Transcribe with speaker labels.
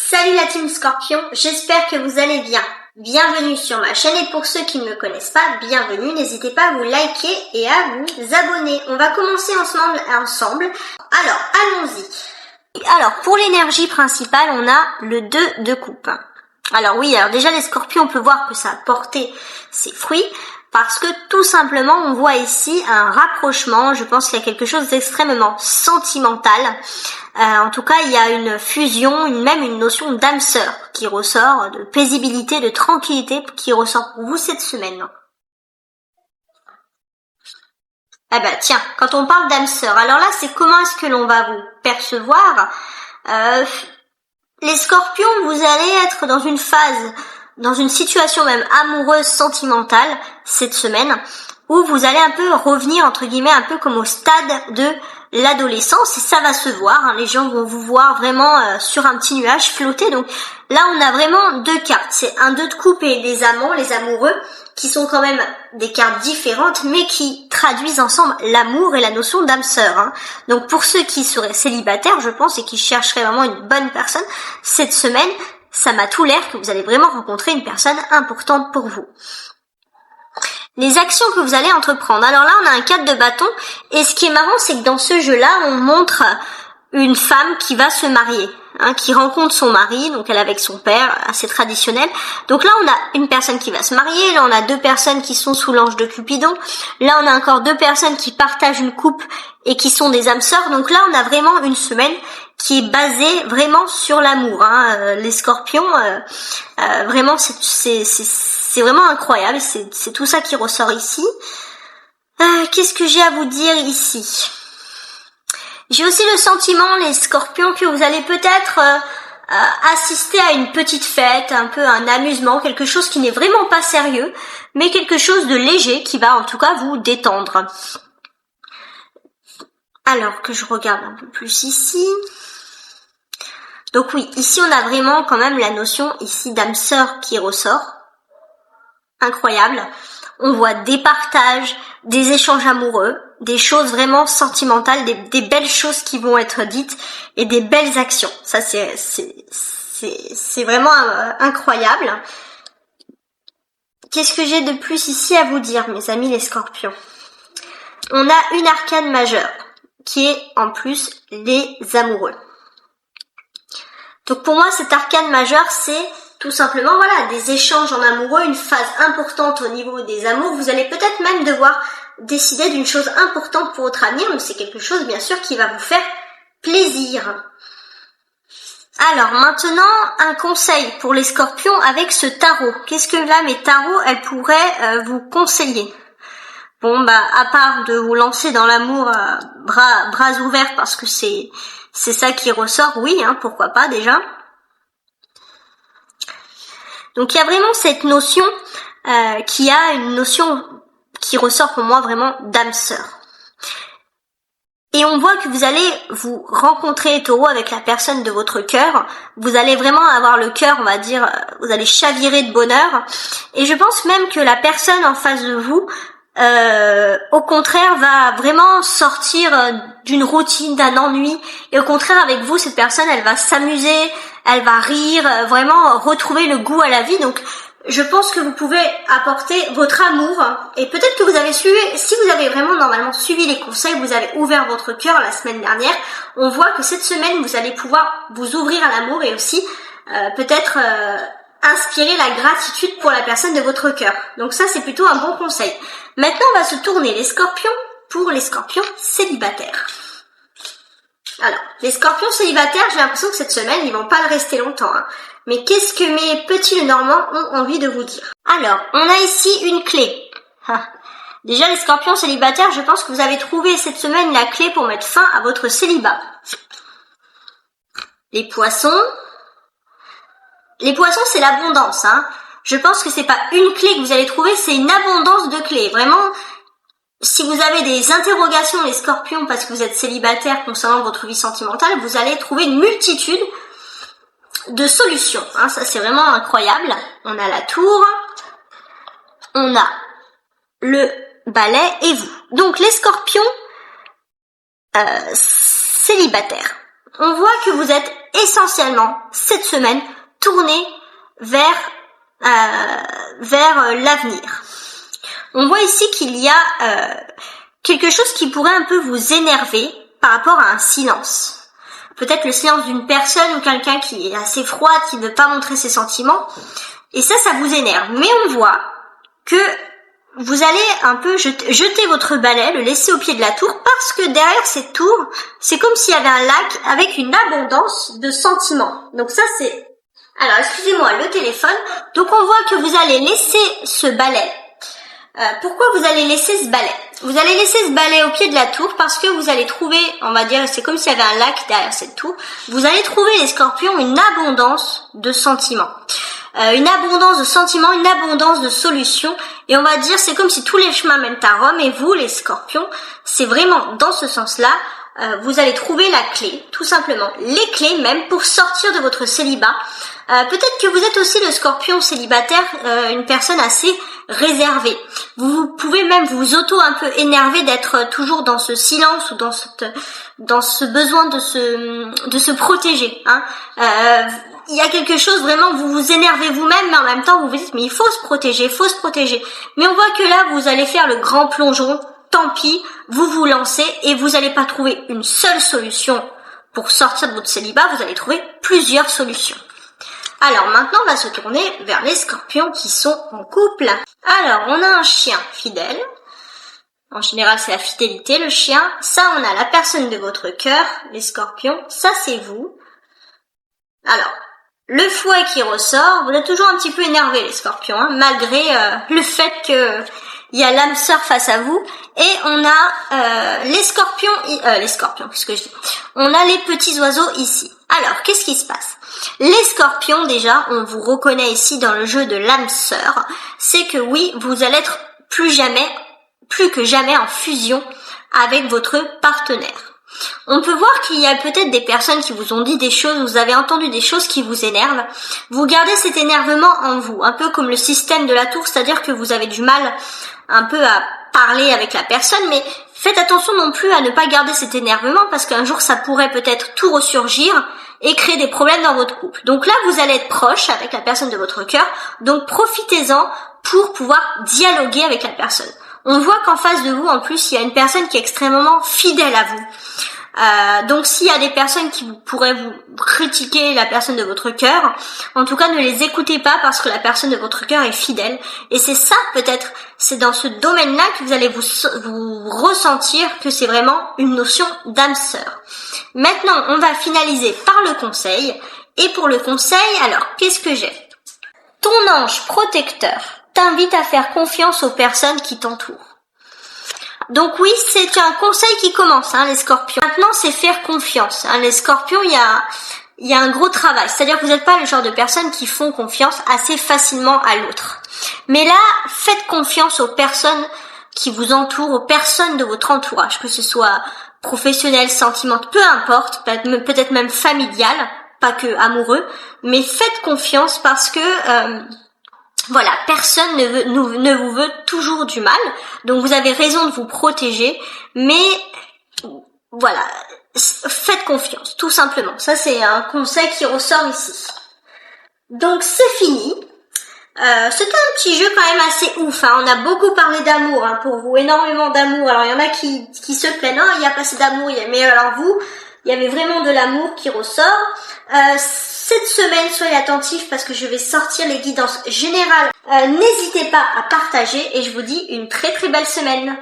Speaker 1: Salut la team Scorpion, j'espère que vous allez bien. Bienvenue sur ma chaîne et pour ceux qui ne me connaissent pas, bienvenue. N'hésitez pas à vous liker et à vous abonner. On va commencer ensemble. Alors, allons-y. Alors, pour l'énergie principale, on a le 2 de coupe. Alors oui, déjà les scorpions, on peut voir que ça a porté ses fruits. Parce que tout simplement, on voit ici un rapprochement. Je pense qu'il y a quelque chose d'extrêmement sentimental. En tout cas, il y a une fusion, même une notion d'âme sœur qui ressort, de paisibilité, de tranquillité qui ressort pour vous cette semaine. Eh ben tiens, quand on parle d'âme sœur, alors là, c'est comment est-ce que l'on va vous percevoir les scorpions, vous allez être dans une phase, dans une situation même amoureuse, sentimentale, cette semaine, où vous allez un peu revenir, entre guillemets, un peu comme au stade de l'adolescence, et ça va se voir, hein, les gens vont vous voir vraiment sur un petit nuage flotter, donc là on a vraiment deux cartes, c'est un 2 de coupe et des amants, les amoureux, qui sont quand même des cartes différentes, mais qui traduisent ensemble l'amour et la notion d'âme sœur. Hein. Donc pour ceux qui seraient célibataires, je pense, et qui chercheraient vraiment une bonne personne, cette semaine, ça m'a tout l'air que vous allez vraiment rencontrer une personne importante pour vous. Les actions que vous allez entreprendre. Alors là, on a un 4 de bâton, et ce qui est marrant, c'est que dans ce jeu-là, on montre une femme qui va se marier, hein, qui rencontre son mari, donc elle est avec son père, assez traditionnel. Donc là, on a une personne qui va se marier, là on a 2 personnes qui sont sous l'ange de Cupidon, là on a encore 2 personnes qui partagent une coupe et qui sont des âmes sœurs. Donc là, on a vraiment une semaine qui est basée vraiment sur l'amour. Hein. Les scorpions, vraiment, c'est vraiment incroyable, c'est tout ça qui ressort ici. Qu'est-ce que j'ai à vous dire ici ? J'ai aussi le sentiment, les scorpions, que vous allez peut-être assister à une petite fête, un peu un amusement, quelque chose qui n'est vraiment pas sérieux, mais quelque chose de léger qui va en tout cas vous détendre. Alors que je regarde un peu plus ici. Donc oui, ici on a vraiment quand même la notion ici d'âme sœur qui ressort. Incroyable. On voit des partages, des échanges amoureux, des choses vraiment sentimentales, des belles choses qui vont être dites et des belles actions. Ça c'est vraiment incroyable. Qu'est-ce que j'ai de plus ici à vous dire, mes amis les scorpions ? On a une arcane majeure qui est en plus les amoureux. Donc pour moi, cette arcane majeure, c'est tout simplement, voilà, des échanges en amoureux, une phase importante au niveau des amours. Vous allez peut-être même devoir décider d'une chose importante pour votre avenir, mais c'est quelque chose, bien sûr, qui va vous faire plaisir. Alors, maintenant, un conseil pour les scorpions avec ce tarot. Qu'est-ce que là, mes tarots, elles pourraient vous conseiller ? Bon, à part de vous lancer dans l'amour bras ouverts, parce que c'est ça qui ressort, oui, hein, pourquoi pas déjà. Donc il y a vraiment cette notion qui a une notion qui ressort pour moi vraiment d'âme sœur. Et on voit que vous allez vous rencontrer, taureau, avec la personne de votre cœur. Vous allez vraiment avoir le cœur, on va dire, vous allez chavirer de bonheur. Et je pense même que la personne en face de vous, au contraire, va vraiment sortir d'une routine, d'un ennui. Et au contraire, avec vous, cette personne, elle va s'amuser, elle va rire, vraiment retrouver le goût à la vie. Donc, je pense que vous pouvez apporter votre amour. Et peut-être que vous avez suivi, si vous avez vraiment normalement suivi les conseils, vous avez ouvert votre cœur la semaine dernière, on voit que cette semaine, vous allez pouvoir vous ouvrir à l'amour et aussi peut-être inspirer la gratitude pour la personne de votre cœur. Donc ça, c'est plutôt un bon conseil. Maintenant, on va se tourner les scorpions pour les scorpions célibataires. Alors, les scorpions célibataires, j'ai l'impression que cette semaine, ils vont pas le rester longtemps. Hein. Mais qu'est-ce que mes petits Lenormands ont envie de vous dire ? Alors, on a ici une clé. Déjà, les scorpions célibataires, je pense que vous avez trouvé cette semaine la clé pour mettre fin à votre célibat. Les poissons, c'est l'abondance. Hein. Je pense que c'est pas une clé que vous allez trouver, c'est une abondance de clés. Vraiment, si vous avez des interrogations, les scorpions, parce que vous êtes célibataire concernant votre vie sentimentale, vous allez trouver une multitude de solutions. Hein. Ça, c'est vraiment incroyable. On a la tour, on a le balai et vous. Donc, les scorpions célibataires. On voit que vous êtes essentiellement cette semaine tourner vers l'avenir. On voit ici qu'il y a quelque chose qui pourrait un peu vous énerver par rapport à un silence. Peut-être le silence d'une personne ou quelqu'un qui est assez froid, qui ne veut pas montrer ses sentiments. Et ça vous énerve. Mais on voit que vous allez un peu jeter votre balai, le laisser au pied de la tour, parce que derrière cette tour, c'est comme s'il y avait un lac avec une abondance de sentiments. Donc ça c'est... Alors excusez-moi, le téléphone. Donc on voit que vous allez laisser ce balai. Pourquoi vous allez laisser ce balai? Vous allez laisser ce balai au pied de la tour parce que vous allez trouver, on va dire, c'est comme s'il y avait un lac derrière cette tour. Vous allez trouver, les scorpions, une abondance de sentiments. Une abondance de sentiments, une abondance de solutions. Et on va dire, c'est comme si tous les chemins mènent à Rome. Et vous, les scorpions, c'est vraiment dans ce sens-là. Vous allez trouver la clé, tout simplement. Les clés même pour sortir de votre célibat. Peut-être que vous êtes aussi le scorpion célibataire, une personne assez réservée. Vous pouvez même vous un peu énerver d'être toujours dans ce silence ou dans ce besoin de se protéger. Il y a quelque chose vraiment, vous vous énervez vous-même, mais en même temps vous vous dites mais il faut se protéger. Mais on voit que là vous allez faire le grand plongeon. Tant pis, vous vous lancez et vous n'allez pas trouver une seule solution pour sortir de votre célibat, vous allez trouver plusieurs solutions. Alors maintenant, on va se tourner vers les scorpions qui sont en couple. Alors, on a un chien fidèle. En général, c'est la fidélité, le chien. Ça, on a la personne de votre cœur, les scorpions. Ça, c'est vous. Alors, le fouet qui ressort, vous êtes toujours un petit peu énervé, les scorpions, malgré le fait que il y a l'âme sœur face à vous. Et on a les scorpions, qu'est-ce que je dis? On a les petits oiseaux ici. Alors, qu'est-ce qui se passe? Les scorpions, déjà, on vous reconnaît ici dans le jeu de l'âme sœur. C'est que oui, vous allez être plus que jamais en fusion avec votre partenaire. On peut voir qu'il y a peut-être des personnes qui vous ont dit des choses, vous avez entendu des choses qui vous énervent. Vous gardez cet énervement en vous, un peu comme le système de la tour, c'est-à-dire que vous avez du mal un peu à parler avec la personne, mais faites attention non plus à ne pas garder cet énervement parce qu'un jour ça pourrait peut-être tout ressurgir et créer des problèmes dans votre couple. Donc là, vous allez être proche avec la personne de votre cœur, donc profitez-en pour pouvoir dialoguer avec la personne. On voit qu'en face de vous, en plus, il y a une personne qui est extrêmement fidèle à vous. Donc s'il y a des personnes qui pourraient vous critiquer la personne de votre cœur, en tout cas ne les écoutez pas parce que la personne de votre cœur est fidèle. Et c'est ça peut-être, c'est dans ce domaine-là que vous allez vous ressentir que c'est vraiment une notion d'âme sœur. Maintenant, on va finaliser par le conseil. Et pour le conseil, alors qu'est-ce que j'ai? Ton ange protecteur t'invite à faire confiance aux personnes qui t'entourent. Donc oui, c'est un conseil qui commence, les scorpions. Maintenant, c'est faire confiance. Les scorpions, il y a un gros travail. C'est-à-dire que vous n'êtes pas le genre de personnes qui font confiance assez facilement à l'autre. Mais là, faites confiance aux personnes qui vous entourent, aux personnes de votre entourage, que ce soit professionnel, sentimental, peu importe, peut-être même familial, pas que amoureux, mais faites confiance parce que... Voilà, personne ne vous veut toujours du mal, donc vous avez raison de vous protéger, mais voilà, faites confiance, tout simplement. Ça, c'est un conseil qui ressort ici. Donc, c'est fini. C'était un petit jeu quand même assez ouf. On a beaucoup parlé d'amour pour vous, énormément d'amour. Alors, il y en a qui se plaignent, il n'y a pas assez d'amour, mais alors vous, il y avait vraiment de l'amour qui ressort. Cette semaine, soyez attentifs parce que je vais sortir les guidances générales. N'hésitez pas à partager et je vous dis une très très belle semaine.